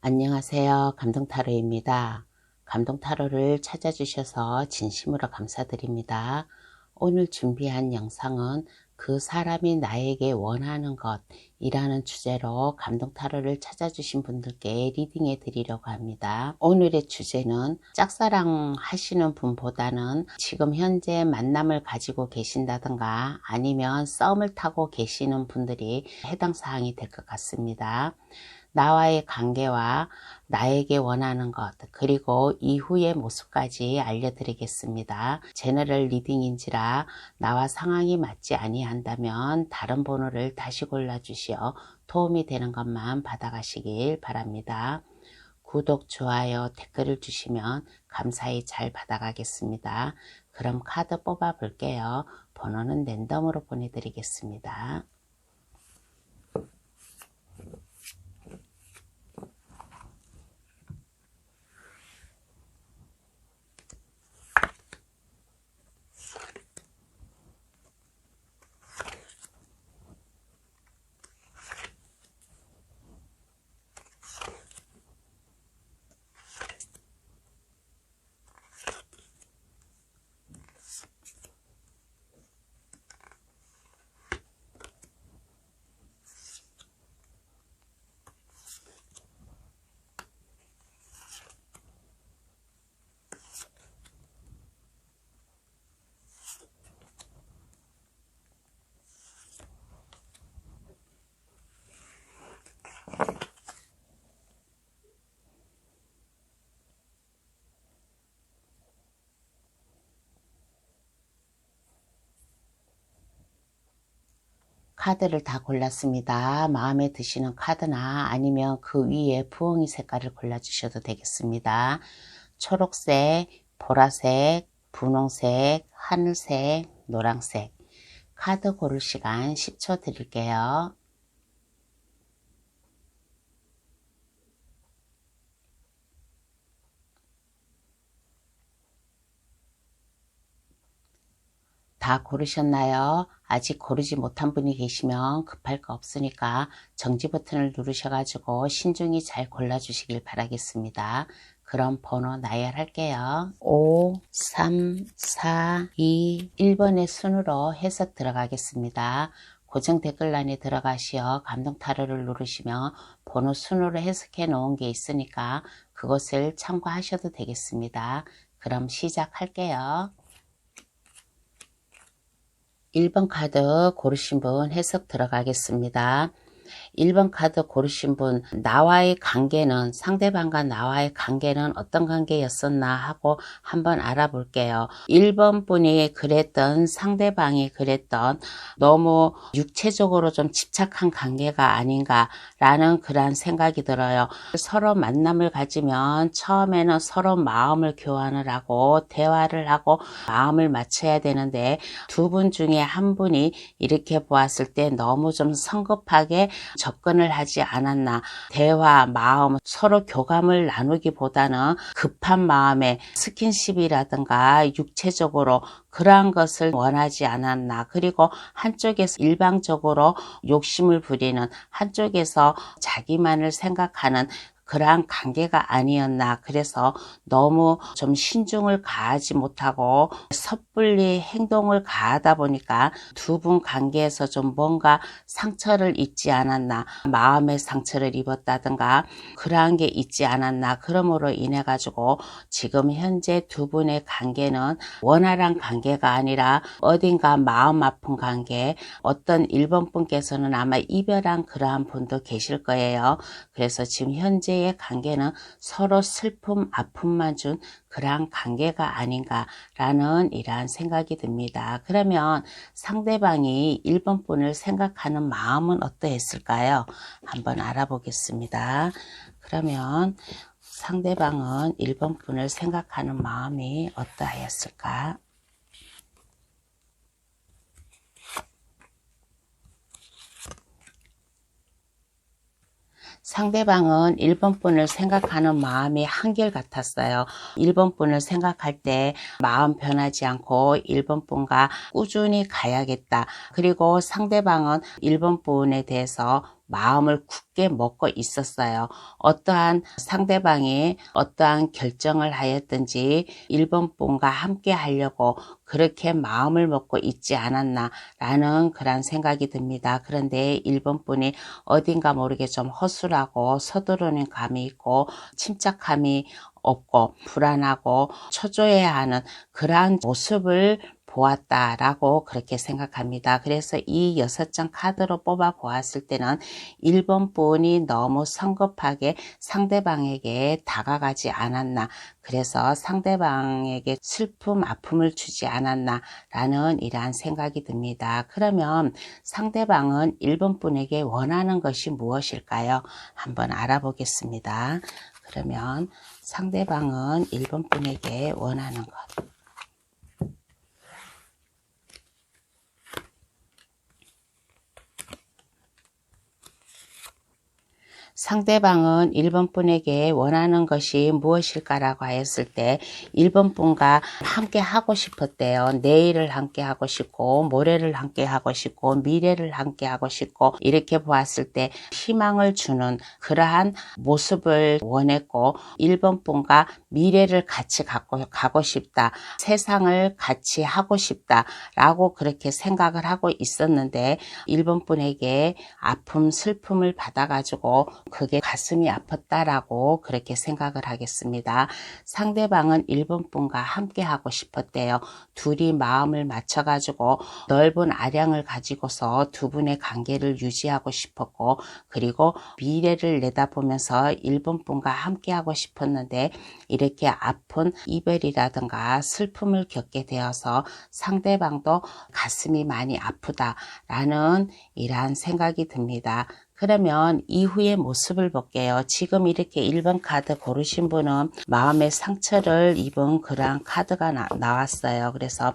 안녕하세요. 감동타로입니다. 감동타로를 찾아주셔서 진심으로 감사드립니다. 오늘 준비한 영상은 그 사람이 나에게 원하는 것이라는 주제로 감동타로를 찾아주신 분들께 리딩해 드리려고 합니다. 오늘의 주제는 짝사랑 하시는 분보다는 지금 현재 만남을 가지고 계신다든가 아니면 썸을 타고 계시는 분들이 해당 사항이 될 것 같습니다. 나와의 관계와 나에게 원하는 것 그리고 이후의 모습까지 알려드리겠습니다. 제너럴 리딩인지라 나와 상황이 맞지 아니한다면 다른 번호를 다시 골라주시어 도움이 되는 것만 받아가시길 바랍니다. 구독, 좋아요, 댓글을 주시면 감사히 잘 받아가겠습니다. 그럼 카드 뽑아 볼게요. 번호는 랜덤으로 보내드리겠습니다. 카드를 다 골랐습니다. 마음에 드시는 카드나 아니면 그 위에 부엉이 색깔을 골라주셔도 되겠습니다. 초록색, 보라색, 분홍색, 하늘색, 노란색. 카드 고를 시간 10초 드릴게요. 다 고르셨나요? 아직 고르지 못한 분이 계시면 급할 거 없으니까 정지 버튼을 누르셔가지고 신중히 잘 골라주시길 바라겠습니다. 그럼 번호 나열할게요. 5, 3, 4, 2, 1번의 순으로 해석 들어가겠습니다. 고정 댓글란에 들어가시어 감동타로를 누르시면 번호 순으로 해석해 놓은 게 있으니까 그것을 참고하셔도 되겠습니다. 그럼 시작할게요. 1번 카드 고르신 분 해석 들어가겠습니다. 1번 카드 고르신 분, 나와의 관계는, 상대방과 나와의 관계는 어떤 관계였었나 하고 한번 알아볼게요. 1번 분이 그랬던, 상대방이 그랬던 너무 육체적으로 좀 집착한 관계가 아닌가라는 그런 생각이 들어요. 서로 만남을 가지면 처음에는 서로 마음을 교환을 하고 대화를 하고 마음을 맞춰야 되는데 두 분 중에 한 분이 이렇게 보았을 때 너무 좀 성급하게 접근을 하지 않았나. 대화, 마음, 서로 교감을 나누기보다는 급한 마음에 스킨십이라든가 육체적으로 그러한 것을 원하지 않았나. 그리고 한쪽에서 일방적으로 욕심을 부리는, 한쪽에서 자기만을 생각하는 그러한 관계가 아니었나. 그래서 너무 좀 신중을 가하지 못하고 섣불리 행동을 가하다 보니까 두 분 관계에서 좀 뭔가 상처를 입지 않았나. 마음의 상처를 입었다든가 그러한 게 있지 않았나. 그러므로 인해 가지고 지금 현재 두 분의 관계는 원활한 관계가 아니라 어딘가 마음 아픈 관계, 어떤 1번 분께서는 아마 이별한 그러한 분도 계실 거예요. 그래서 지금 현재의 관계는 서로 슬픔, 아픔만 준 그러한 관계가 아닌가라는 이러한 생각이 듭니다. 그러면 상대방이 1번 분을 생각하는 마음은 어떠했을까요? 한번 알아보겠습니다. 그러면 상대방은 1번 분을 생각하는 마음이 어떠하였을까? 상대방은 1번 분을 생각하는 마음이 한결같았어요. 1번 분을 생각할 때 마음 변하지 않고 1번 분과 꾸준히 가야겠다. 그리고 상대방은 1번 분에 대해서 마음을 굳게 먹고 있었어요. 어떠한 상대방이 어떠한 결정을 하였든지 1번 분과 함께 하려고 그렇게 마음을 먹고 있지 않았나 라는 그런 생각이 듭니다. 그런데 1번 분이 어딘가 모르게 좀 허술하고 서두르는 감이 있고 침착함이 없고 불안하고 초조해야 하는 그러한 모습을 보았다라고 그렇게 생각합니다. 그래서 이 6장 카드로 뽑아 보았을 때는 1번 분이 너무 성급하게 상대방에게 다가가지 않았나, 그래서 상대방에게 슬픔, 아픔을 주지 않았나 라는 이러한 생각이 듭니다. 그러면 상대방은 1번 분에게 원하는 것이 무엇일까요? 한번 알아보겠습니다. 그러면 상대방은 1번 분에게 원하는 것. 상대방은 1번 분에게 원하는 것이 무엇일까라고 하였을 때 1번 분과 함께 하고 싶었대요. 내일을 함께 하고 싶고 모레를 함께 하고 싶고 미래를 함께 하고 싶고 이렇게 보았을 때 희망을 주는 그러한 모습을 원했고 1번 분과 미래를 같이 가고 싶다. 세상을 같이 하고 싶다 라고 그렇게 생각을 하고 있었는데 1번 분에게 아픔, 슬픔을 받아가지고 그게 가슴이 아팠다라고 그렇게 생각을 하겠습니다. 상대방은 1번 분과 함께 하고 싶었대요. 둘이 마음을 맞춰가지고 넓은 아량을 가지고서 두 분의 관계를 유지하고 싶었고, 그리고 미래를 내다보면서 1번 분과 함께 하고 싶었는데 이렇게 아픈 이별이라든가 슬픔을 겪게 되어서 상대방도 가슴이 많이 아프다라는 이러한 생각이 듭니다. 그러면 이후의 모습을 볼게요. 지금 이렇게 1번 카드 고르신 분은 마음의 상처를 입은 그러한 카드가 나왔어요. 그래서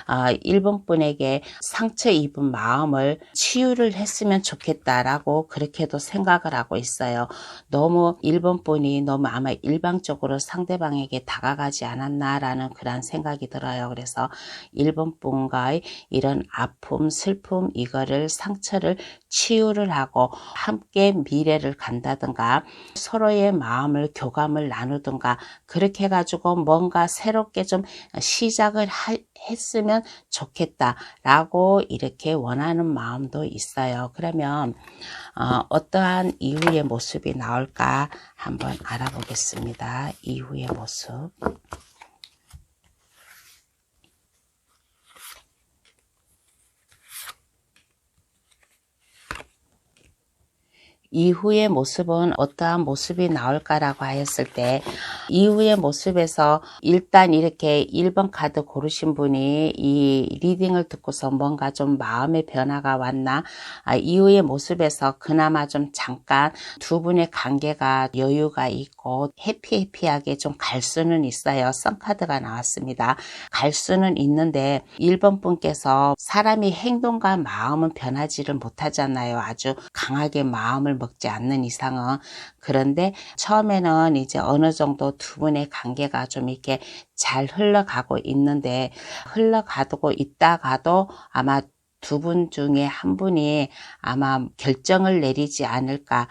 1번 분에게 상처 입은 마음을 치유를 했으면 좋겠다라고 그렇게도 생각을 하고 있어요. 너무 1번 분이 너무 아마 일방적으로 상대방에게 다가가지 않았나라는 그런 생각이 들어요. 그래서 1번 분과의 이런 아픔, 슬픔, 이거를 상처를 치유를 하고 함께 미래를 간다든가 서로의 마음을 교감을 나누든가 그렇게 해가지고 뭔가 새롭게 좀 시작을 했으면 좋겠다라고 이렇게 원하는 마음도 있어요. 그러면 어떠한 이후의 모습이 나올까 한번 알아보겠습니다. 이후의 모습. 이후의 모습은 어떠한 모습이 나올까라고 하였을 때 이후의 모습에서 일단 이렇게 1번 카드 고르신 분이 이 리딩을 듣고서 뭔가 좀 마음의 변화가 왔나, 이후의 모습에서 그나마 좀 잠깐 두 분의 관계가 여유가 있고 해피하게 좀 갈 수는 있어요. 썬카드가 나왔습니다. 갈 수는 있는데 1번 분께서 사람이 행동과 마음은 변하지를 못하잖아요. 아주 강하게 마음을 먹지 않는 이상은. 그런데 처음에는 이제 어느 정도 두 분의 관계가 좀 이렇게 잘 흘러가고 있는데 흘러가고 있다가도 아마 두 분 중에 한 분이 아마 결정을 내리지 않을까,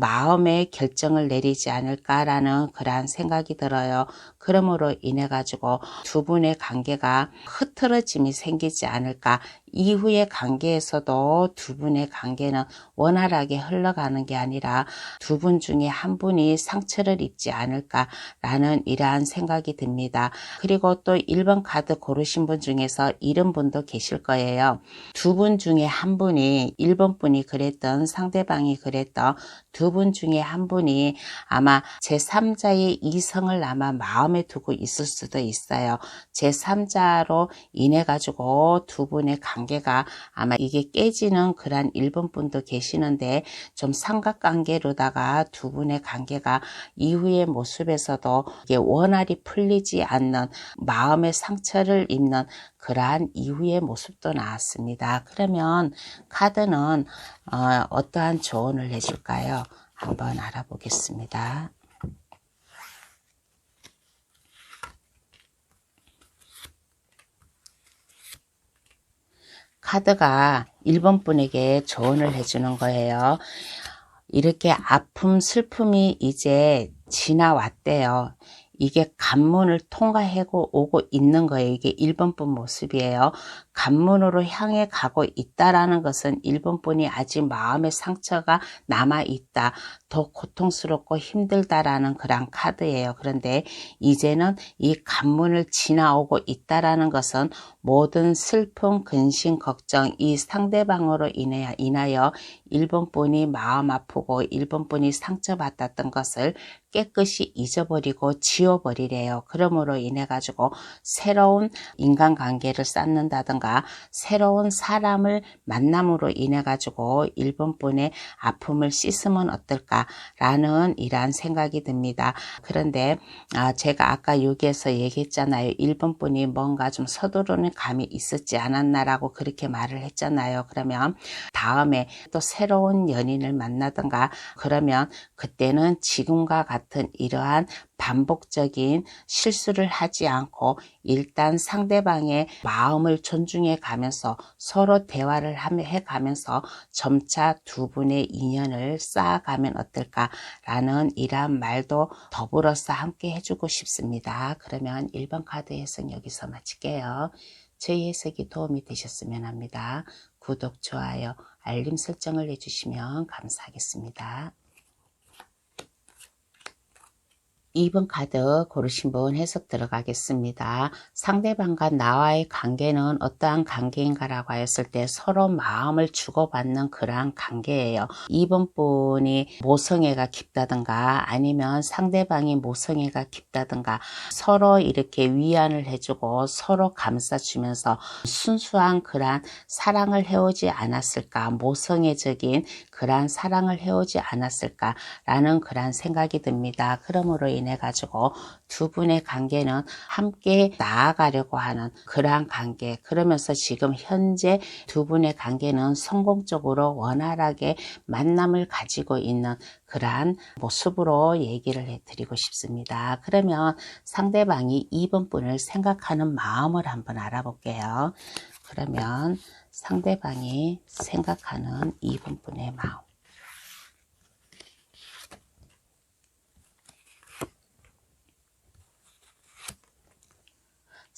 마음의 결정을 내리지 않을까라는 그러한 생각이 들어요. 그러므로 인해 가지고 두 분의 관계가 흐트러짐이 생기지 않을까. 이후의 관계에서도 두 분의 관계는 원활하게 흘러가는 게 아니라 두 분 중에 한 분이 상처를 입지 않을까라는 이러한 생각이 듭니다. 그리고 또 1번 카드 고르신 분 중에서 이런 분도 계실 거예요. 두 분 중에 한 분이 1번 분이 그랬던 상대방이 그랬던 두 분 중에 한 분이 아마 제3자의 이성을 아마 마음에 두고 있을 수도 있어요. 제3자로 인해 가지고 두 분의 관계가 아마 이게 깨지는 그런 1번 분도 계시는데 좀 삼각관계로다가 두 분의 관계가 이후의 모습에서도 이게 원활히 풀리지 않는 마음의 상처를 입는 그러한 이후의 모습도 나왔습니다. 그러면 카드는 어떠한 조언을 해줄까요? 한번 알아보겠습니다. 카드가 1번 분에게 조언을 해주는 거예요. 이렇게 아픔, 슬픔이 이제 지나왔대요. 이게 관문을 통과하고 오고 있는 거예요. 이게 1번 분 모습이에요. 관문으로 향해 가고 있다라는 것은 1번 분이 아직 마음의 상처가 남아있다. 더 고통스럽고 힘들다라는 그런 카드예요. 그런데 이제는 이 관문을 지나오고 있다라는 것은 모든 슬픔, 근심, 걱정, 이 상대방으로 인하여 1번 분이 마음 아프고 1번 분이 상처받았던 것을 깨끗이 잊어버리고 지워버리래요. 그러므로 인해 가지고 새로운 인간관계를 쌓는다든가 새로운 사람을 만남으로 인해 가지고 1번 분의 아픔을 씻으면 어떨까라는 이러한 생각이 듭니다. 그런데 제가 아까 여기에서 얘기했잖아요. 1번 분이 뭔가 좀 서두르는 감이 있었지 않았나라고 그렇게 말을 했잖아요. 그러면 다음에 또 새로운 연인을 만나든가 그러면 그때는 지금과 같은 이러한 반복적인 실수를 하지 않고 일단 상대방의 마음을 존중해 가면서 서로 대화를 해 가면서 점차 두 분의 인연을 쌓아가면 어떨까라는 이러한 말도 더불어서 함께 해주고 싶습니다. 그러면 1번 카드 해석 여기서 마칠게요. 저희 해석이 도움이 되셨으면 합니다. 구독, 좋아요, 알림 설정을 해주시면 감사하겠습니다. 2번 카드 고르신 분 해석 들어가겠습니다. 상대방과 나와의 관계는 어떠한 관계인가라고 하였을 때 서로 마음을 주고받는 그러한 관계예요. 2번 분이 모성애가 깊다든가 아니면 상대방이 모성애가 깊다든가 서로 이렇게 위안을 해주고 서로 감싸주면서 순수한 그러한 사랑을 해오지 않았을까, 모성애적인 그러한 사랑을 해오지 않았을까라는 그러한 생각이 듭니다. 그러므로 인해 가지고 두 분의 관계는 함께 나아가려고 하는 그러한 관계, 그러면서 지금 현재 두 분의 관계는 성공적으로 원활하게 만남을 가지고 있는 그러한 모습으로 얘기를 해드리고 싶습니다. 그러면 상대방이 2번 분을 생각하는 마음을 한번 알아볼게요. 그러면 상대방이 생각하는 2번 분의 마음.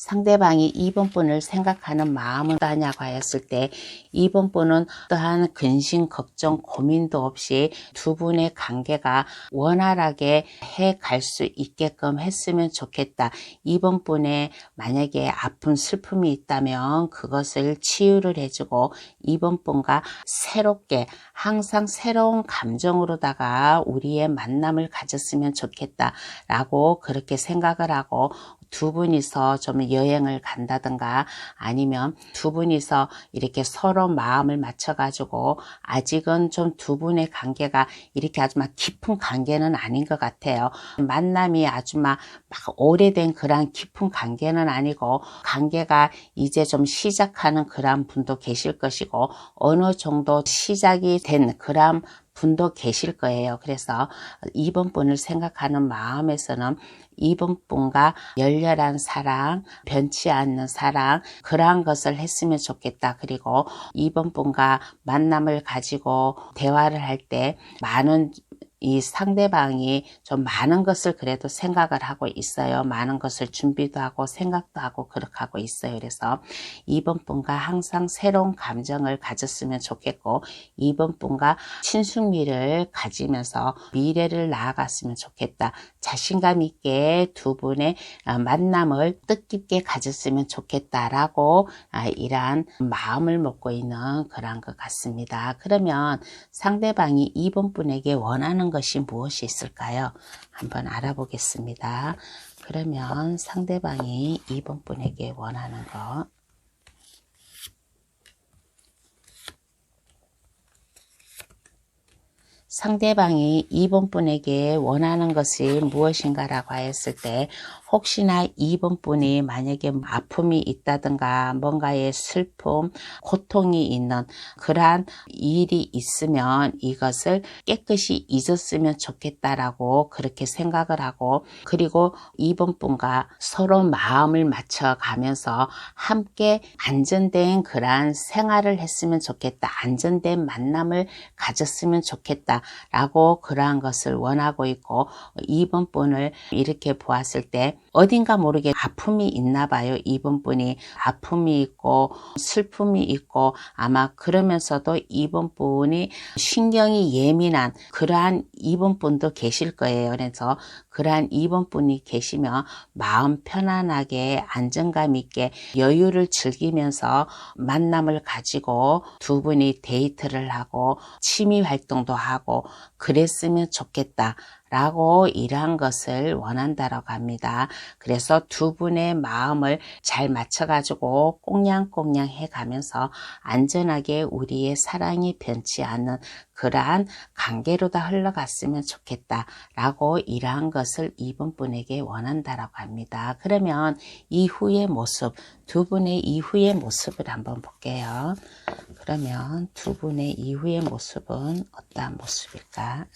상대방이 2번 분을 생각하는 마음은 어떠냐고 하였을 때 2번 분은 어떠한 근심, 걱정, 고민도 없이 두 분의 관계가 원활하게 해갈 수 있게끔 했으면 좋겠다. 2번 분의 만약에 아픈 슬픔이 있다면 그것을 치유를 해주고 2번 분과 새롭게 항상 새로운 감정으로다가 우리의 만남을 가졌으면 좋겠다라고 그렇게 생각을 하고 두 분이서 좀 여행을 간다든가 아니면 두 분이서 이렇게 서로 마음을 맞춰가지고 아직은 좀 두 분의 관계가 이렇게 아주 막 깊은 관계는 아닌 것 같아요. 만남이 아주 막 오래된 그런 깊은 관계는 아니고 관계가 이제 좀 시작하는 그런 분도 계실 것이고 어느 정도 시작이 된 그런 분도 계실 거예요. 그래서 2번 분을 생각하는 마음에서는 2번 분과 열렬한 사랑, 변치 않는 사랑, 그러한 것을 했으면 좋겠다. 그리고 2번 분과 만남을 가지고 대화를 할 때 많은 이 상대방이 좀 많은 것을 그래도 생각을 하고 있어요. 많은 것을 준비도 하고 생각도 하고 그렇게 하고 있어요. 그래서 2번 분과 항상 새로운 감정을 가졌으면 좋겠고 2번 분과 친숙미를 가지면서 미래를 나아갔으면 좋겠다. 자신감 있게 두 분의 만남을 뜻깊게 가졌으면 좋겠다라고 이러한 마음을 먹고 있는 그런 것 같습니다. 그러면 상대방이 2번 분에게 원하는 것이 무엇이 있을까요? 한번 알아보겠습니다. 그러면 상대방이 2번 분에게 원하는 것. 상대방이 2번 분에게 원하는 것이 무엇인가라고 하였을 때 혹시나 2번 분이 만약에 아픔이 있다든가 뭔가의 슬픔, 고통이 있는 그러한 일이 있으면 이것을 깨끗이 잊었으면 좋겠다라고 그렇게 생각을 하고, 그리고 2번 분과 서로 마음을 맞춰가면서 함께 안전된 그러한 생활을 했으면 좋겠다, 안전된 만남을 가졌으면 좋겠다 라고 그러한 것을 원하고 있고, 2번 분을 이렇게 보았을 때 어딘가 모르게 아픔이 있나 봐요. 2번 분이 아픔이 있고 슬픔이 있고, 아마 그러면서도 2번 분이 신경이 예민한 그러한 2번 분도 계실 거예요. 그래서 그러한 2번 분이 계시면 마음 편안하게 안정감 있게 여유를 즐기면서 만남을 가지고 두 분이 데이트를 하고 취미 활동도 하고 그랬으면 좋겠다 라고 이러한 것을 원한다라고 합니다. 그래서 두 분의 마음을 잘 맞춰가지고 꽁냥꽁냥 해가면서 안전하게 우리의 사랑이 변치 않는 그러한 관계로 다 흘러갔으면 좋겠다 라고 이러한 것을 2번 분에게 원한다라고 합니다. 그러면 이후의 모습, 두 분의 이후의 모습을 한번 볼게요. 그러면 두 분의 이후의 모습은 어떠한 모습일까?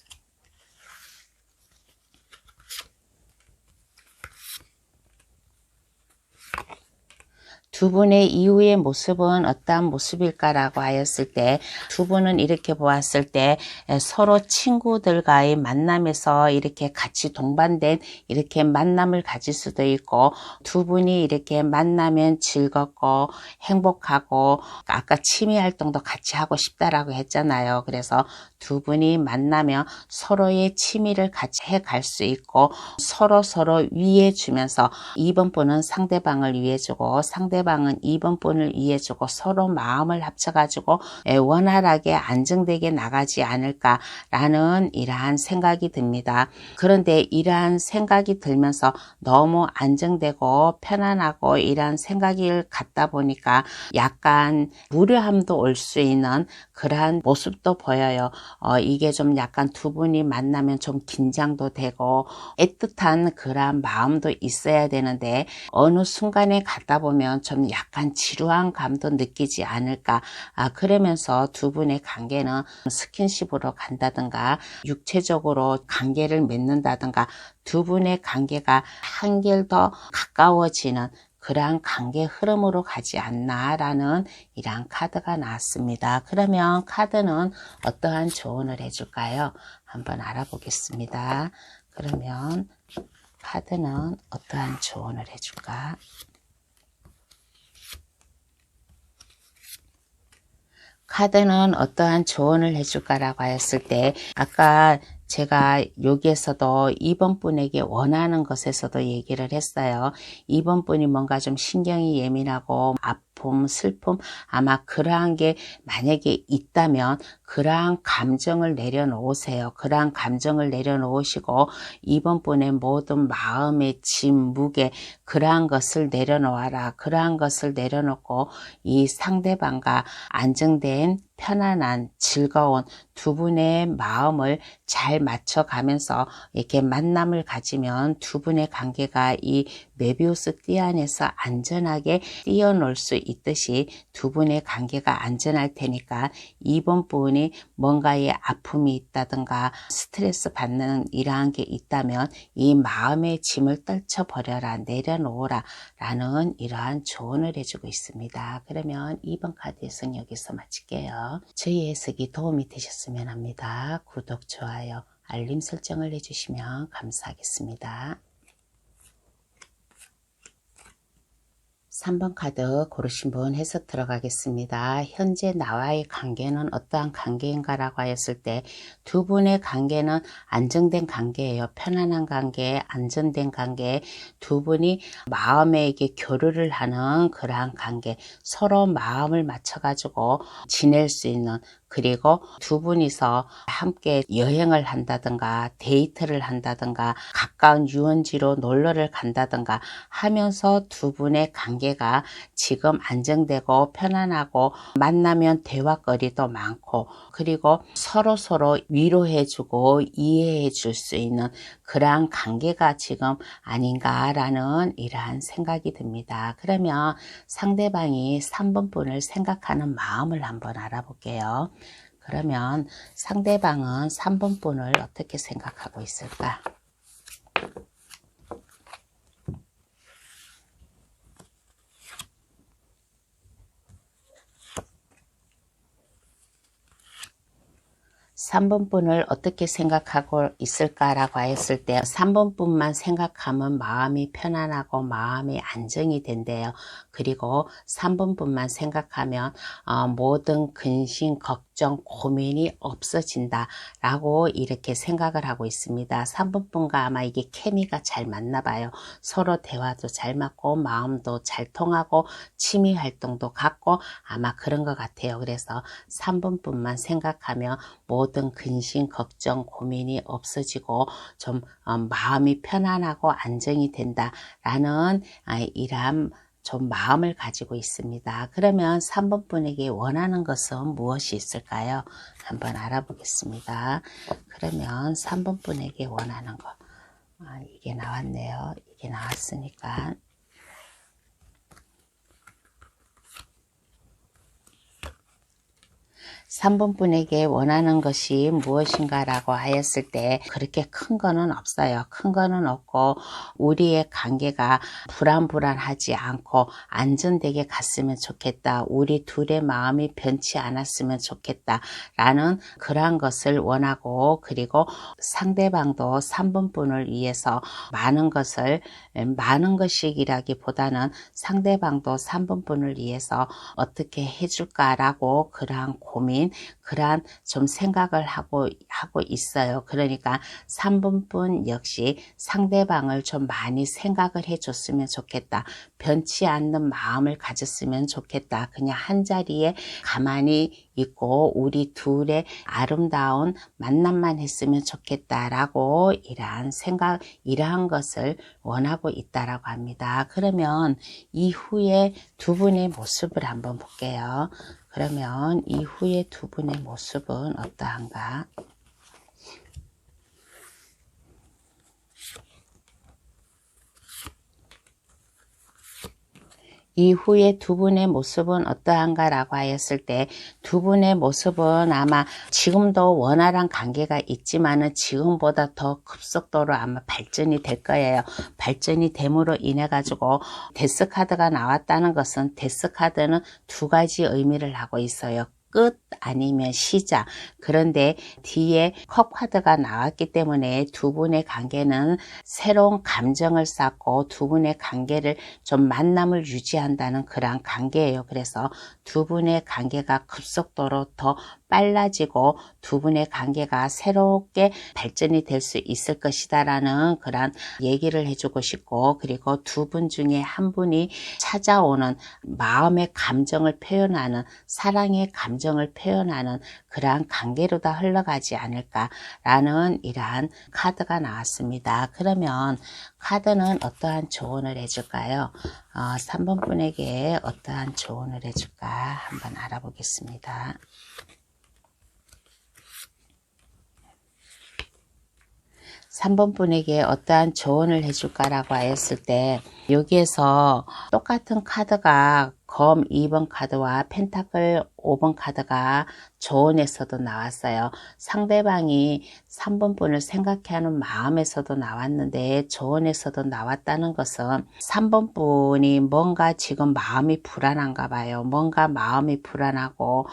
두 분의 이후의 모습은 어떠한 모습일까라고 하였을 때, 두 분은 이렇게 보았을 때 서로 친구들과의 만남에서 이렇게 같이 동반된 이렇게 만남을 가질 수도 있고, 두 분이 이렇게 만나면 즐겁고 행복하고 아까 취미 활동도 같이 하고 싶다라고 했잖아요. 그래서 두 분이 만나면 서로의 취미를 같이 해갈 수 있고 서로 위해 주면서 2번 분은 상대방을 위해 주고 상대방은 2번 분을 위해 주고 서로 마음을 합쳐가지고 원활하게 안정되게 나가지 않을까라는 이러한 생각이 듭니다. 그런데 이러한 생각이 들면서 너무 안정되고 편안하고 이러한 생각이 갖다 보니까 약간 무료함도 올 수 있는 그러한 모습도 보여요. 이게 좀 약간 두 분이 만나면 좀 긴장도 되고 애틋한 그런 마음도 있어야 되는데 어느 순간에 갔다 보면 좀 약간 지루한 감도 느끼지 않을까. 그러면서 두 분의 관계는 스킨십으로 간다든가 육체적으로 관계를 맺는다든가 두 분의 관계가 한결 더 가까워지는 그러한 관계 흐름으로 가지 않나라는 이러한 카드가 나왔습니다. 그러면 카드는 어떠한 조언을 해줄까요? 한번 알아보겠습니다. 그러면 카드는 어떠한 조언을 해줄까? 카드는 어떠한 조언을 해줄까라고 하였을 때, 아까 제가 여기에서도 2번 분에게 원하는 것에서도 얘기를 했어요. 2번 분이 뭔가 좀 신경이 예민하고 아픔, 슬픔, 아마 그러한 게 만약에 있다면 그러한 감정을 내려놓으세요. 그러한 감정을 내려놓으시고 2번 분의 모든 마음의 짐, 무게, 그러한 것을 내려놓아라. 그러한 것을 내려놓고 이 상대방과 안정된 편안한 즐거운 두 분의 마음을 잘 맞춰가면서 이렇게 만남을 가지면 두 분의 관계가 이 메비우스 띠 안에서 안전하게 뛰어놀 수 있듯이 두 분의 관계가 안전할 테니까 2번 분이 뭔가의 아픔이 있다든가 스트레스 받는 이러한 게 있다면 이 마음의 짐을 떨쳐버려라, 내려놓으라 라는 이러한 조언을 해주고 있습니다. 그러면 2번 카드 해석 여기서 마칠게요. 저희 해석이 도움이 되셨으면 합니다. 구독, 좋아요, 알림 설정을 해주시면 감사하겠습니다. 3번 카드 고르신 분 해석 들어가겠습니다. 현재 나와의 관계는 어떠한 관계인가 라고 하였을 때 두 분의 관계는 안정된 관계예요. 편안한 관계, 안전된 관계, 두 분이 마음에 이게 교류를 하는 그러한 관계, 서로 마음을 맞춰 가지고 지낼 수 있는 그리고 두 분이서 함께 여행을 한다든가 데이트를 한다든가 가까운 유원지로 놀러를 간다든가 하면서 두 분의 관계가 지금 안정되고 편안하고 만나면 대화거리도 많고 그리고 서로 위로해주고 이해해 줄 수 있는 그러한 관계가 지금 아닌가라는 이러한 생각이 듭니다. 그러면 상대방이 3번 분을 생각하는 마음을 한번 알아볼게요. 그러면 상대방은 3번 분을 어떻게 생각하고 있을까? 삼 번 분을 어떻게 생각하고 있을까라고 했을 때 3번 분만 생각하면 마음이 편안하고 마음이 안정이 된대요. 그리고 3번 분만 생각하면 모든 근심, 걱정, 고민이 없어진다 라고 이렇게 생각을 하고 있습니다. 3번 분과 아마 이게 케미가 잘 맞나 봐요. 서로 대화도 잘 맞고 마음도 잘 통하고 취미 활동도 같고 아마 그런 것 같아요. 그래서 3번 분만 생각하면 모든 근심, 걱정, 고민이 없어지고 좀 마음이 편안하고 안정이 된다라는 이러한 좀 마음을 가지고 있습니다. 그러면 3번 분에게 원하는 것은 무엇이 있을까요? 한번 알아보겠습니다. 그러면 3번 분에게 원하는 것 이게 나왔네요. 이게 나왔으니까 3번 분에게 원하는 것이 무엇인가 라고 하였을 때 그렇게 큰 거는 없어요. 큰 거는 없고 우리의 관계가 불안하지 않고 안전되게 갔으면 좋겠다. 우리 둘의 마음이 변치 않았으면 좋겠다 라는 그러한 것을 원하고 그리고 상대방도 3번 분을 위해서 많은 것이라기보다는 상대방도 3번 분을 위해서 어떻게 해줄까라고 그러한 고민 그러한 좀 생각을 하고 있어요. 그러니까 3번 분 역시 상대방을 좀 많이 생각을 해줬으면 좋겠다. 변치 않는 마음을 가졌으면 좋겠다. 그냥 한 자리에 가만히 있고 우리 둘의 아름다운 만남만 했으면 좋겠다라고 이러한 것을 원하고 있다라고 합니다. 그러면 이후에 두 분의 모습을 한번 볼게요. 그러면 이후에 두 분의 모습은 어떠한가? 이후에 두 분의 모습은 어떠한가 라고 하였을 때 두 분의 모습은 아마 지금도 원활한 관계가 있지만은 지금보다 더 급속도로 아마 발전이 될 거예요. 발전이 됨으로 인해 가지고 데스카드가 나왔다는 것은 데스카드는 두 가지 의미를 하고 있어요. 끝 아니면 시작. 그런데 뒤에 컵 카드가 나왔기 때문에 두 분의 관계는 새로운 감정을 쌓고 두 분의 관계를 좀 만남을 유지한다는 그러한 관계예요. 그래서 두 분의 관계가 급속도로 더 빨라지고 두 분의 관계가 새롭게 발전이 될 수 있을 것이다라는 그런 얘기를 해주고 싶고 그리고 두 분 중에 한 분이 찾아오는 마음의 감정을 표현하는 사랑의 감정을 표현하는 그러한 관계로 다 흘러가지 않을까라는 이러한 카드가 나왔습니다. 그러면 카드는 어떠한 조언을 해줄까요? 3번 분에게 어떠한 조언을 해줄까 한번 알아보겠습니다. 3번 분에게 어떠한 조언을 해줄까라고 하였을 때 여기에서 똑같은 카드가 검 2번 카드와 펜타클 5번 카드가 조언에서도 나왔어요. 상대방이 3번 분을 생각해하는 마음에서도 나왔는데 조언에서도 나왔다는 것은 3번 분이 뭔가 지금 마음이 불안한가 봐요. 뭔가 마음이 불안하고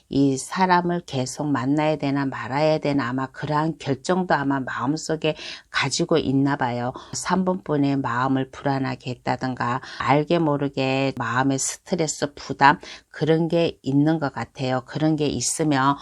이 사람을 계속 만나야 되나 말아야 되나 아마 그러한 결정도 아마 마음속에 가지고 있나 봐요. 3번 분의 마음을 불안하게 했다든가 알게 모르게 마음의 스트레스, 부담 그런 게 있는 것 같아요. 그런 게 있으면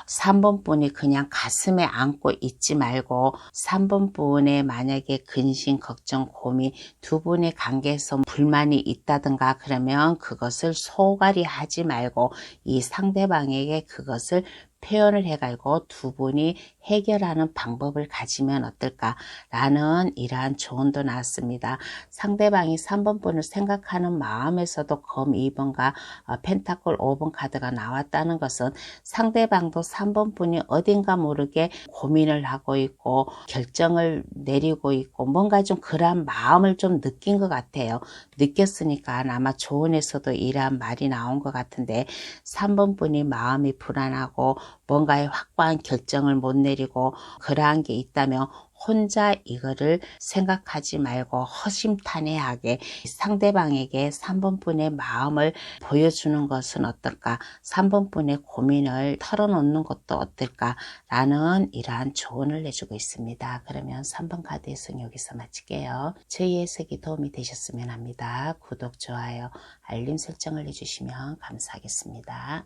3번 분이 그냥 가슴에 안고 있지 말고 3번 분의 만약에 근심, 걱정, 고민 두 분의 관계에서 불만이 있다든가 그러면 그것을 소갈이 하지 말고 이 상대방에게 그것을 표현을 해가지고 두 분이 해결하는 방법을 가지면 어떨까라는 이러한 조언도 나왔습니다. 상대방이 3번 분을 생각하는 마음에서도 검 2번과 펜타클 5번 카드가 나왔다는 것은 상대방도 3번 분이 어딘가 모르게 고민을 하고 있고 결정을 내리고 있고 뭔가 좀 그러한 마음을 좀 느낀 것 같아요. 느꼈으니까 아마 조언에서도 이러한 말이 나온 것 같은데 3번 분이 마음이 불안하고 뭔가에 확고한 결정을 못 내리고 그러한 게 있다면 혼자 이거를 생각하지 말고 허심탄회하게 상대방에게 3번 분의 마음을 보여주는 것은 어떨까? 3번 분의 고민을 털어놓는 것도 어떨까라는 이러한 조언을 내주고 있습니다. 그러면 3번 카드 해석 여기서 마칠게요. 저희 해석이 도움이 되셨으면 합니다. 구독, 좋아요, 알림 설정을 해주시면 감사하겠습니다.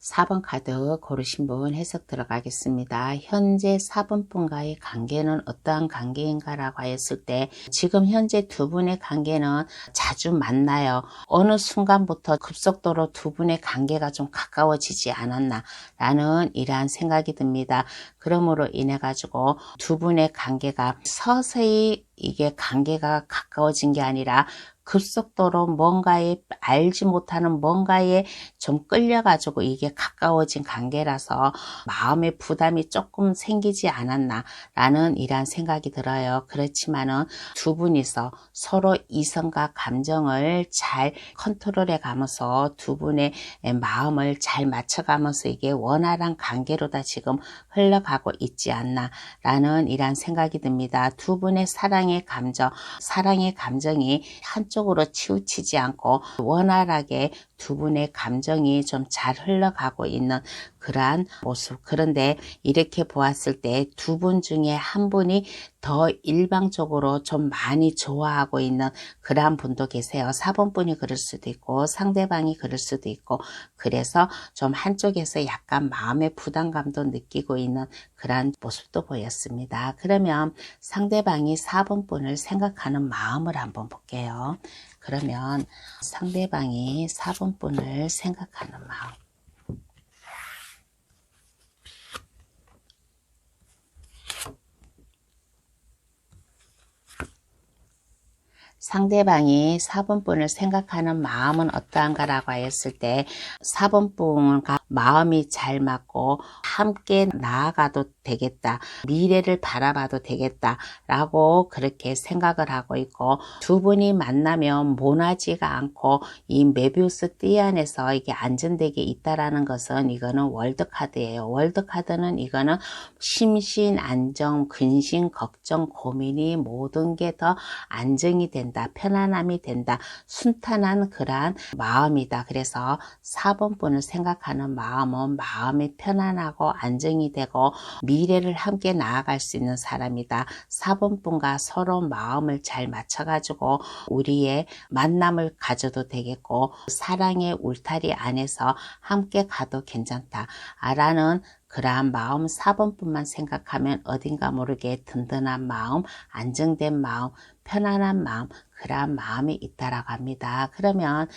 4번 카드 고르신 분 해석 들어가겠습니다. 현재 4번 분과의 관계는 어떠한 관계인가 라고 했을 때 지금 현재 두 분의 관계는 자주 만나요. 어느 순간부터 급속도로 두 분의 관계가 좀 가까워지지 않았나 라는 이러한 생각이 듭니다. 그러므로 인해 가지고 두 분의 관계가 서서히 이게 관계가 가까워진 게 아니라 급속도로 뭔가에 알지 못하는 뭔가에 좀 끌려가지고 이게 가까워진 관계라서 마음의 부담이 조금 생기지 않았나 라는 이러한 생각이 들어요. 그렇지만은 두 분이서 서로 이성과 감정을 잘 컨트롤해 가면서 두 분의 마음을 잘 맞춰가면서 이게 원활한 관계로다 지금 흘러가고 있지 않나 라는 이러한 생각이 듭니다. 두 분의 사랑의 감정이 한쪽으로 치우치지 않고 원활하게 두 분의 감정이 좀 잘 흘러가고 있는 그러한 모습. 그런데 이렇게 보았을 때 두 분 중에 한 분이 더 일방적으로 좀 많이 좋아하고 있는 그러한 분도 계세요. 4번 분이 그럴 수도 있고 상대방이 그럴 수도 있고 그래서 좀 한쪽에서 약간 마음의 부담감도 느끼고 있는 그러한 모습도 보였습니다. 그러면 상대방이 4번 분을 생각하는 마음을 한번 볼게요. 그러면 상대방이 4번 분을 생각하는 마음. 상대방이 4번 분을 생각하는 마음은 어떠한가라고 했을 때 4번 분과 마음이 잘 맞고 함께 나아가도 되겠다. 미래를 바라봐도 되겠다. 라고 그렇게 생각을 하고 있고 두 분이 만나면 모나지가 않고 이 메비우스 띠 안에서 이게 안전되게 있다라는 것은 이거는 월드카드예요. 월드카드는 이거는 심신, 안정, 근심, 걱정, 고민이 모든 게 더 안정이 된다. 편안함이 된다. 순탄한 그러한 마음이다. 그래서 4번 분을 생각하는 마음은 마음이 편안하고 안정이 되고 미래를 함께 나아갈 수 있는 사람이다. 4번 분과 서로 마음을 잘 맞춰가지고 우리의 만남을 가져도 되겠고 사랑의 울타리 안에서 함께 가도 괜찮다. 라는 그러한 마음 4번 분만 생각하면 어딘가 모르게 든든한 마음, 안정된 마음, 편안한 마음, 그러한 마음이 있다라고 합니다. 그러면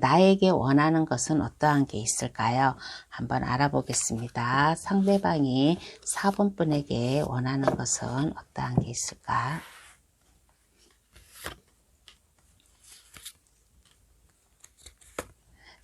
나에게 원하는 것은 어떠한 게 있을까요? 한번 알아보겠습니다. 상대방이 4번 분에게 원하는 것은 어떠한 게 있을까?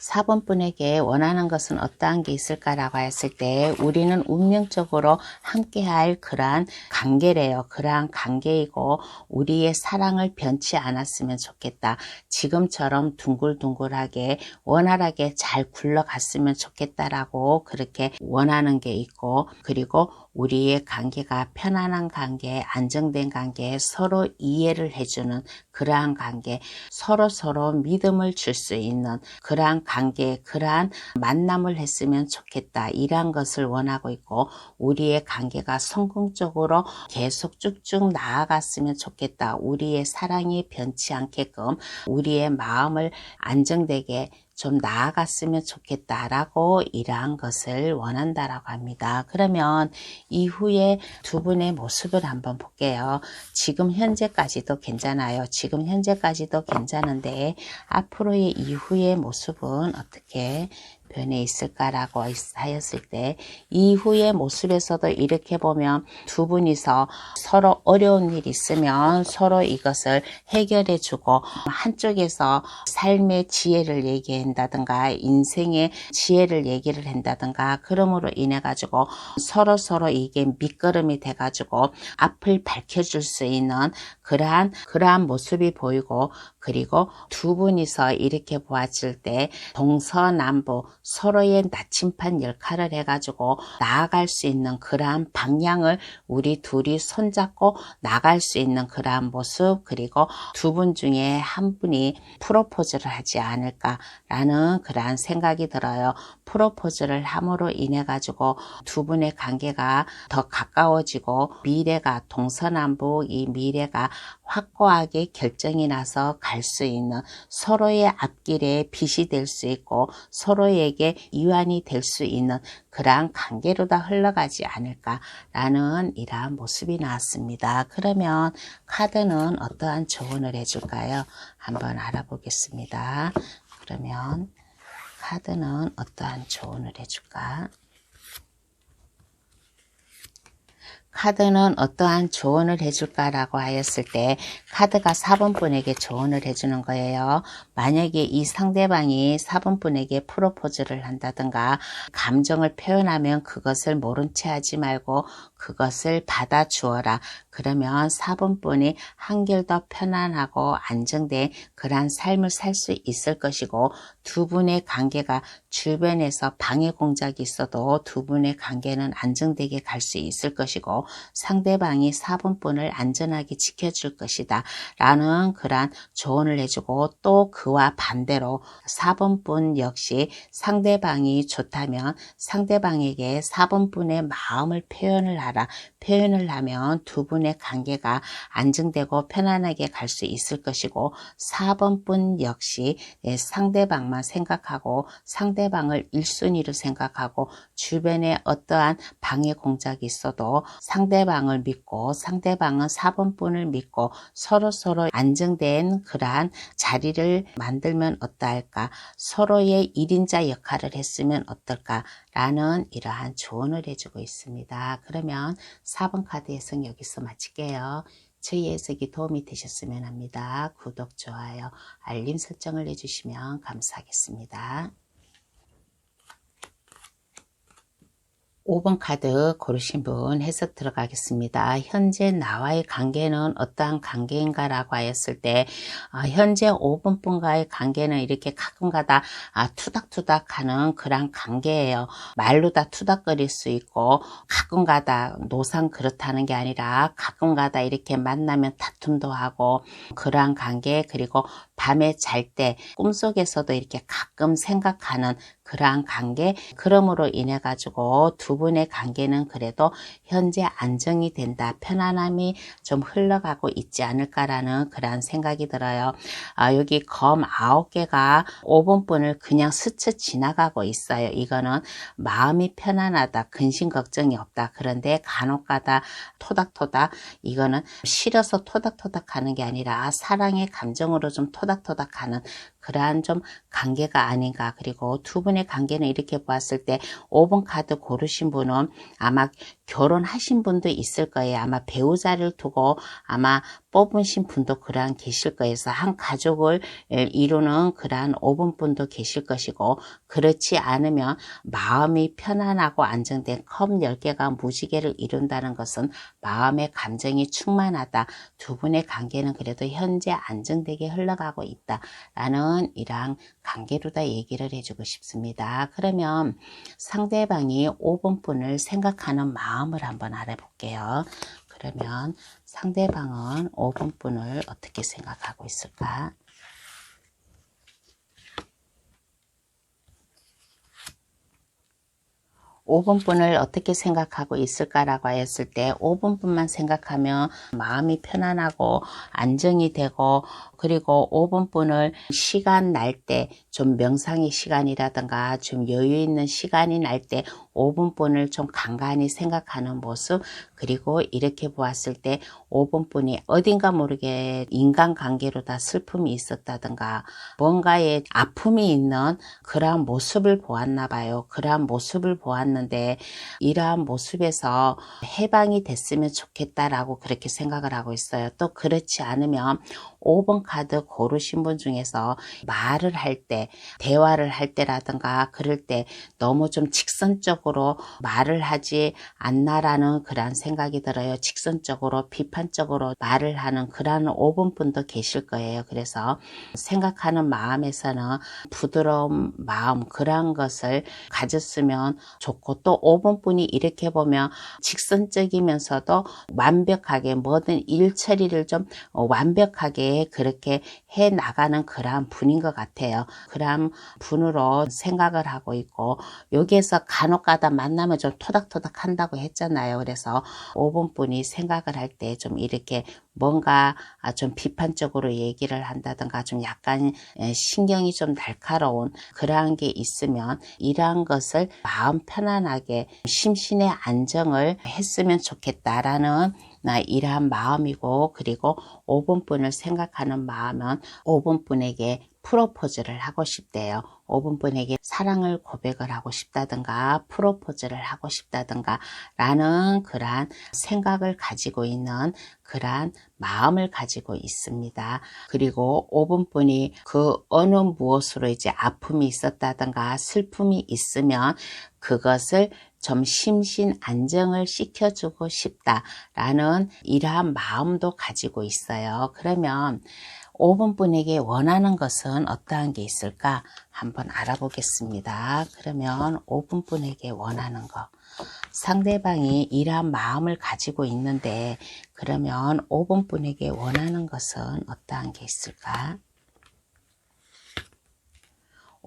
4번 분에게 원하는 것은 어떠한 게 있을까라고 했을 때 우리는 운명적으로 함께할 그러한 관계래요. 그러한 관계이고 우리의 사랑을 변치 않았으면 좋겠다. 지금처럼 둥글둥글하게 원활하게 잘 굴러갔으면 좋겠다라고 그렇게 원하는 게 있고 그리고 우리의 관계가 편안한 관계, 안정된 관계, 서로 이해를 해주는 그러한 관계, 서로 믿음을 줄 수 있는 그러한 관계, 그러한 만남을 했으면 좋겠다. 이러한 것을 원하고 있고, 우리의 관계가 성공적으로 계속 쭉쭉 나아갔으면 좋겠다. 우리의 사랑이 변치 않게끔 우리의 마음을 안정되게 좀 나아갔으면 좋겠다라고 이러한 것을 원한다라고 합니다. 그러면 이후에 두 분의 모습을 한번 볼게요. 지금 현재까지도 괜찮아요. 지금 현재까지도 괜찮은데 앞으로의 이후의 모습은 어떻게 변해 있을까라고 하였을 때, 이후의 모습에서도 이렇게 보면 두 분이서 서로 어려운 일 있으면 서로 이것을 해결해 주고, 한쪽에서 삶의 지혜를 얘기한다든가 인생의 지혜를 얘기를 한다든가, 그러므로 인해 가지고 서로 이게 밑거름이 돼 가지고 앞을 밝혀줄 수 있는 그러한 모습이 보이고, 그리고 두 분이서 이렇게 보았을 때 동서남북 서로의 나침반 역할을 해가지고 나아갈 수 있는 그러한 방향을 우리 둘이 손잡고 나갈 수 있는 그러한 모습, 그리고 두 분 중에 한 분이 프로포즈를 하지 않을까라는 그러한 생각이 들어요. 프로포즈를 함으로 인해 가지고 두 분의 관계가 더 가까워지고, 미래가 동서남북 이 미래가 확고하게 결정이 나서 갈 수 있는, 서로의 앞길에 빛이 될 수 있고 서로에게 이완이 될 수 있는 그러한 관계로 다 흘러가지 않을까라는 이러한 모습이 나왔습니다. 그러면 카드는 어떠한 조언을 해줄까요? 한번 알아보겠습니다. 그러면 카드는 어떠한 조언을 해줄까? 카드는 어떠한 조언을 해줄까라고 하였을 때, 카드가 4번 분에게 조언을 해주는 거예요. 만약에 이 상대방이 4번 분에게 프로포즈를 한다든가 감정을 표현하면 그것을 모른 채 하지 말고 그것을 받아주어라. 그러면 4번 분이 한결 더 편안하고 안정된 그러한 삶을 살 수 있을 것이고, 두 분의 관계가 주변에서 방해 공작이 있어도 두 분의 관계는 안정되게 갈 수 있을 것이고, 상대방이 4번 분을 안전하게 지켜줄 것이다 라는 그러한 조언을 해주고, 또 그와 반대로 4번 분 역시 상대방이 좋다면 상대방에게 4번 분의 마음을 표현을 하면 두 분의 관계가 안정되고 편안하게 갈 수 있을 것이고, 4번 분 역시 상대방만 생각하고 상대방을 1순위로 생각하고, 주변에 어떠한 방해 공작이 있어도 상대방을 믿고 상대방은 4번 분을 믿고 서로 안정된 그러한 자리를 만들면 어떠할까, 서로의 1인자 역할을 했으면 어떨까라는 이러한 조언을 해주고 있습니다. 그러면 4번 카드 해석 여기서 마칠게요. 저희 해석이 도움이 되셨으면 합니다. 구독, 좋아요, 알림 설정을 해주시면 감사하겠습니다. 5번 카드 고르신 분 해석 들어가겠습니다. 현재 나와의 관계는 어떠한 관계인가 라고 하였을 때, 현재 5번 분과의 관계는 이렇게 가끔가다 투닥투닥 하는 그런 관계예요. 말로 다 투닥거릴 수 있고, 가끔가다 노상 그렇다는 게 아니라 가끔가다 이렇게 만나면 다툼도 하고 그러한 관계, 그리고 밤에 잘 때 꿈속에서도 이렇게 가끔 생각하는 그러한 관계, 그러므로 인해 가지고 두 분의 관계는 그래도 현재 안정이 된다, 편안함이 좀 흘러가고 있지 않을까라는 그러한 생각이 들어요. 여기 검 9개가 5번 분을 그냥 스쳐 지나가고 있어요. 이거는 마음이 편안하다, 근심 걱정이 없다. 그런데 간혹가다 토닥토닥, 이거는 싫어서 토닥토닥 하는 게 아니라 사랑의 감정으로 좀 토닥토닥 하는 그러한 좀 관계가 아닌가. 그리고 두 분의 관계는 이렇게 보았을 때 5번 카드 고르신 분은 아마 결혼하신 분도 있을 거예요. 아마 배우자를 두고 아마 뽑으신 분도 그러한 계실 거예요. 그래서 한 가족을 이루는 그러한 5번 분도 계실 것이고, 그렇지 않으면 마음이 편안하고 안정된 컵 10개가 무지개를 이룬다는 것은 마음의 감정이 충만하다, 두 분의 관계는 그래도 현재 안정되게 흘러가고 있다라는 이러한 관계로 다 얘기를 해주고 싶습니다. 그러면 상대방이 5번 분을 생각하는 마음, 마음을 한번 알아볼게요. 그러면 상대방은 5번분을 어떻게 생각하고 있을까? 5번분을 어떻게 생각하고 있을까라고 했을 때 5번분만 생각하면 마음이 편안하고 안정이 되고, 그리고 5번분을 시간 날 때 좀 명상의 시간이라든가 좀 여유 있는 시간이 날 때 5번분을 좀 간간히 생각하는 모습, 그리고 이렇게 보았을 때 5번분이 어딘가 모르게 인간관계로 다 슬픔이 있었다든가 뭔가에 아픔이 있는 그러한 모습을 보았나 봐요. 그러한 모습을 보았는데 이러한 모습에서 해방이 됐으면 좋겠다라고 그렇게 생각을 하고 있어요. 또 그렇지 않으면 5번 카드 고르신 분 중에서 말을 할 때, 대화를 할 때라든가 그럴 때 너무 좀 직선적으로 말을 하지 않나라는 그런 생각이 들어요. 직선적으로 비판적으로 말을 하는 그런 5번 분도 계실 거예요. 그래서 생각하는 마음에서는 부드러운 마음, 그런 것을 가졌으면 좋고, 또 5번 분이 이렇게 보면 직선적이면서도 완벽하게 모든 일 처리를 좀 완벽하게 그렇게 해 나가는 그러한 분인 것 같아요. 그러한 분으로 생각을 하고 있고, 여기에서 간혹가다 만나면 좀 토닥토닥 한다고 했잖아요. 그래서 5번 분이 생각을 할 때 좀 이렇게 뭔가 좀 비판적으로 얘기를 한다든가 좀 약간 신경이 좀 날카로운 그러한 게 있으면 이러한 것을 마음 편안하게 심신의 안정을 했으면 좋겠다라는 이러한 마음이고, 그리고 5번 분을 생각하는 마음은 5번 분에게 프로포즈를 하고 싶대요. 5번 분에게 사랑을 고백을 하고 싶다든가 프로포즈를 하고 싶다든가 라는 그러한 생각을 가지고 있는 그러한 마음을 가지고 있습니다. 그리고 5번 분이 그 어느 무엇으로 이제 아픔이 있었다든가 슬픔이 있으면 그것을 좀 심신 안정을 시켜주고 싶다라는 이러한 마음도 가지고 있어요. 그러면 5번 분에게 원하는 것은 어떠한 게 있을까 한번 알아보겠습니다. 그러면 5번 분에게 원하는 것, 상대방이 이러한 마음을 가지고 있는데 그러면 5번 분에게 원하는 것은 어떠한 게 있을까?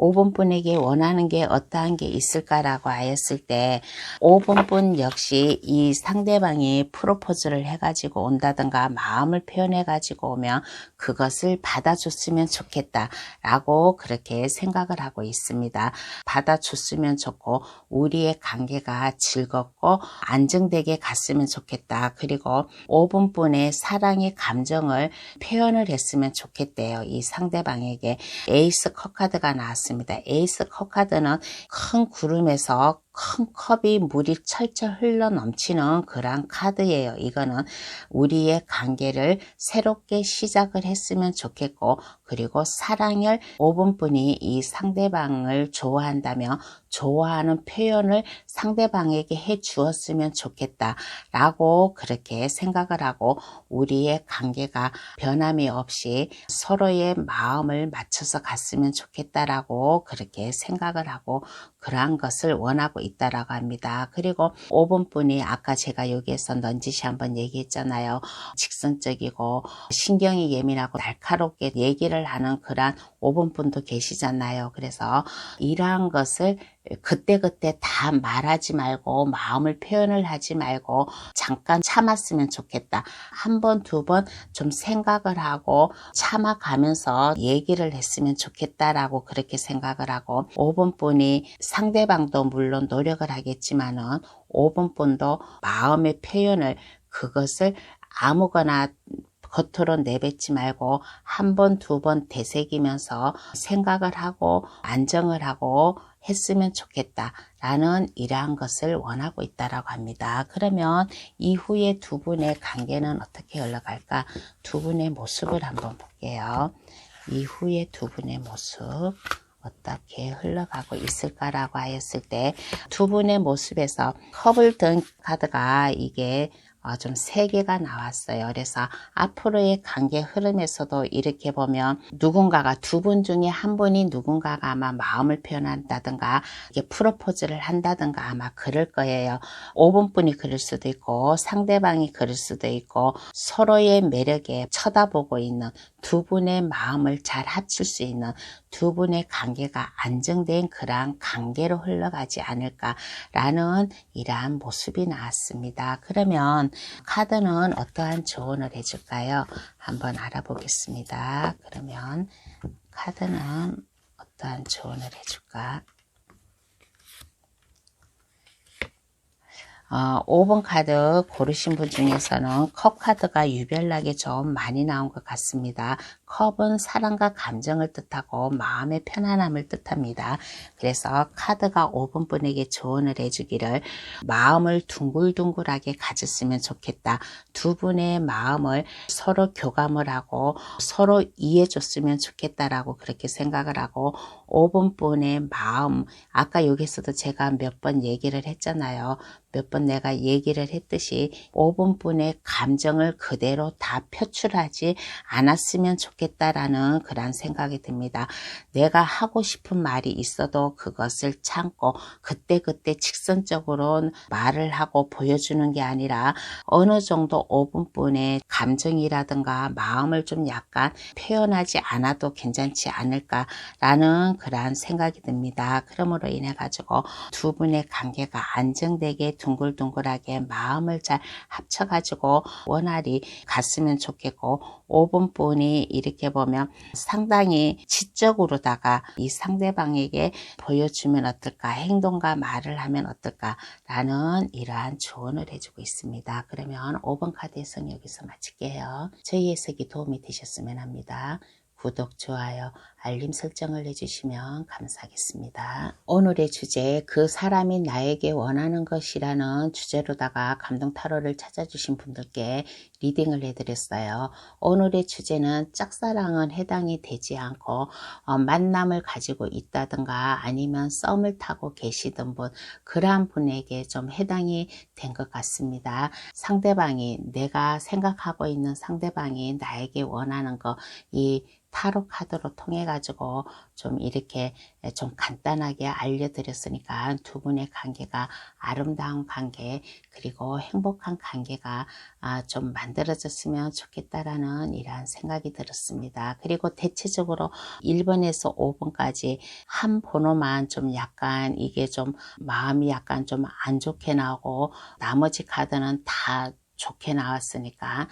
5번 분에게 원하는 게 어떠한 게 있을까라고 하였을 때 5번 분 역시 이 상대방이 프로포즈를 해가지고 온다든가 마음을 표현해가지고 오면 그것을 받아줬으면 좋겠다라고 그렇게 생각을 하고 있습니다. 받아줬으면 좋고 우리의 관계가 즐겁고 안정되게 갔으면 좋겠다. 그리고 5번 분의 사랑의 감정을 표현을 했으면 좋겠대요. 이 상대방에게. 에이스 컵 카드가 나왔습니다. 에이스 컵 카드는 큰 구름에서 큰 컵이 물이 철철 흘러 넘치는 그런 카드예요. 이거는 우리의 관계를 새롭게 시작을 했으면 좋겠고, 그리고 사랑을 5번 분이 이 상대방을 좋아한다면 좋아하는 표현을 상대방에게 해 주었으면 좋겠다 라고 그렇게 생각을 하고, 우리의 관계가 변함이 없이 서로의 마음을 맞춰서 갔으면 좋겠다라고 그렇게 생각을 하고 그러한 것을 원하고 있다라고 합니다. 그리고 5번 분이 아까 제가 여기에서 넌지시 한번 얘기했잖아요. 직선적이고 신경이 예민하고 날카롭게 얘기를 하는 그러한 5번 분도 계시잖아요. 그래서 이러한 것을 그때그때 다 말하지 말고 마음을 표현을 하지 말고 잠깐 참았으면 좋겠다. 한 번, 두 번 좀 생각을 하고 참아가면서 얘기를 했으면 좋겠다라고 그렇게 생각을 하고, 5번 분이 상대방도 물론 노력을 하겠지만은 5번 분도 마음의 표현을 그것을 아무거나 겉으로 내뱉지 말고 한 번, 두 번 되새기면서 생각을 하고 안정을 하고 했으면 좋겠다라는 이러한 것을 원하고 있다라고 합니다. 그러면 이후에 두 분의 관계는 어떻게 흘러갈까? 두 분의 모습을 한번 볼게요. 이후에 두 분의 모습 어떻게 흘러가고 있을까라고 하였을 때 두 분의 모습에서 컵을 든 카드가 이게 좀 3개가 나왔어요. 그래서 앞으로의 관계 흐름에서도 이렇게 보면 누군가가 두 분 중에 한 분이 누군가가 아마 마음을 표현한다든가 이게 프로포즈를 한다든가 아마 그럴 거예요. 5번분이 그럴 수도 있고 상대방이 그럴 수도 있고 서로의 매력에 쳐다보고 있는 두 분의 마음을 잘 합칠 수 있는 두 분의 관계가 안정된 그러한 관계로 흘러가지 않을까라는 이러한 모습이 나왔습니다. 그러면 카드는 어떠한 조언을 해줄까요? 한번 알아보겠습니다. 그러면 카드는 어떠한 조언을 해줄까? 5번 카드 고르신 분 중에서는 컵 카드가 유별나게 좀 많이 나온 것 같습니다. 컵은 사랑과 감정을 뜻하고 마음의 편안함을 뜻합니다. 그래서 카드가 5번 분에게 조언을 해주기를 마음을 둥글둥글하게 가졌으면 좋겠다. 두 분의 마음을 서로 교감을 하고 서로 이해해줬으면 좋겠다라고 그렇게 생각을 하고 5번 분의 마음, 아까 여기서도 제가 몇 번 얘기를 했잖아요. 몇 번 내가 얘기를 했듯이 5번 분의 감정을 그대로 다 표출하지 않았으면 좋겠다라는 그런 생각이 듭니다. 내가 하고 싶은 말이 있어도 그것을 참고 그때그때 직선적으로 말을 하고 보여주는 게 아니라 어느 정도 5번 분의 감정이라든가 마음을 좀 약간 표현하지 않아도 괜찮지 않을까라는 그러한 생각이 듭니다. 그러므로 인해 가지고 두 분의 관계가 안정되게 둥글둥글하게 마음을 잘 합쳐가지고 원활히 갔으면 좋겠고 5번 분이 이렇게 보면 상당히 지적으로다가 이 상대방에게 보여주면 어떨까, 행동과 말을 하면 어떨까라는 이러한 조언을 해주고 있습니다. 그러면 5번 카드 해석 여기서 마칠게요. 저희 해석이 도움이 되셨으면 합니다. 구독, 좋아요, 알림 설정을 해주시면 감사하겠습니다. 오늘의 주제, 그 사람이 나에게 원하는 것이라는 주제로다가 감동 타로를 찾아주신 분들께 리딩을 해드렸어요. 오늘의 주제는 짝사랑은 해당이 되지 않고 만남을 가지고 있다든가 아니면 썸을 타고 계시던 분, 그러한 분에게 좀 해당이 된 것 같습니다. 상대방이, 내가 생각하고 있는 상대방이 나에게 원하는 거, 이 타로 카드로 통해 가지고 좀 이렇게 좀 간단하게 알려드렸으니까 두 분의 관계가 아름다운 관계 그리고 행복한 관계가 좀 만들어졌으면 좋겠다라는 이러한 생각이 들었습니다. 그리고 대체적으로 1번에서 5번까지 한 번호만 좀 약간 이게 좀 마음이 약간 좀 안 좋게 나오고 나머지 카드는 다 좋게 나왔으니까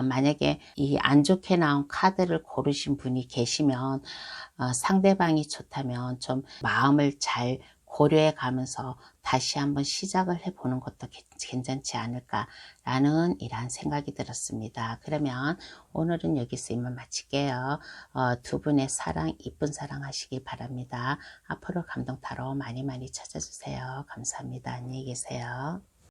만약에 이 안 좋게 나온 카드를 고르신 분이 계시면 상대방이 좋다면 좀 마음을 잘 고려해 가면서 다시 한번 시작을 해보는 것도 괜찮지 않을까라는 이러한 생각이 들었습니다. 그러면 오늘은 여기서 이만 마칠게요. 두 분의 사랑, 이쁜 사랑 하시기 바랍니다. 앞으로 감동 타로 많이 많이 찾아주세요. 감사합니다. 안녕히 계세요.